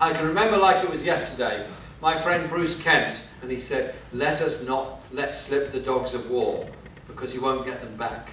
I can remember like it was yesterday, my friend Bruce Kent, and he said, let us not let slip the dogs of war, because you won't get them back.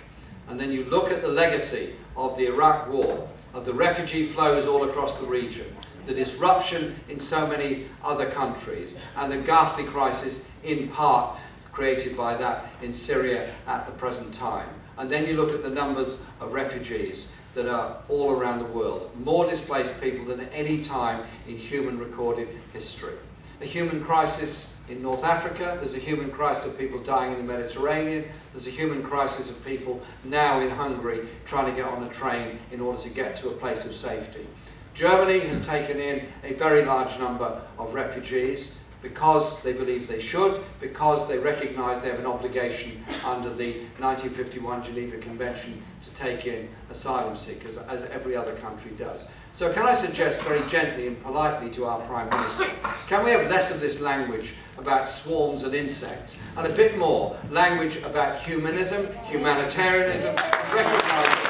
And then you look at the legacy of the Iraq War, of the refugee flows all across the region, the disruption in so many other countries, and the ghastly crisis in part created by that in Syria at the present time. And then you look at the numbers of refugees that are all around the world, more displaced people than at any time in human recorded history. A human crisis in North Africa, there's a human crisis of people dying in the Mediterranean, there's a human crisis of people now in Hungary trying to get on a train in order to get to a place of safety. Germany has taken in a very large number of refugees because they believe they should, because they recognise they have an obligation under the 1951 Geneva Convention to take in asylum seekers, as every other country does. So can I suggest very gently and politely to our Prime Minister, can we have less of this language about swarms and insects, and a bit more language about humanism, humanitarianism, recognising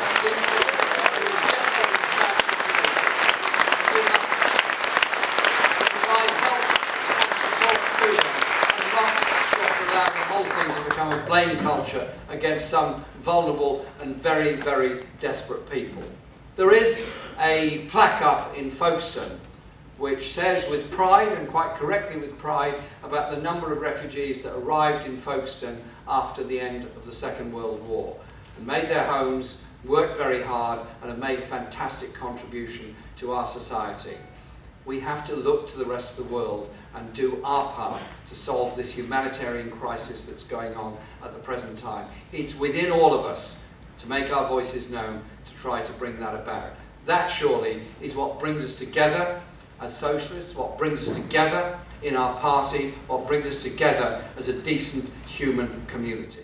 a blame culture against some vulnerable and very, very desperate people. There is a plaque up in Folkestone which says with pride, and quite correctly with pride, about the number of refugees that arrived in Folkestone after the end of the Second World War and made their homes, worked very hard, and have made a fantastic contribution to our society. We have to look to the rest of the world and do our part to solve this humanitarian crisis that's going on at the present time. It's within all of us to make our voices known, to try to bring that about. That surely is what brings us together as socialists, what brings us together in our party, what brings us together as a decent human community.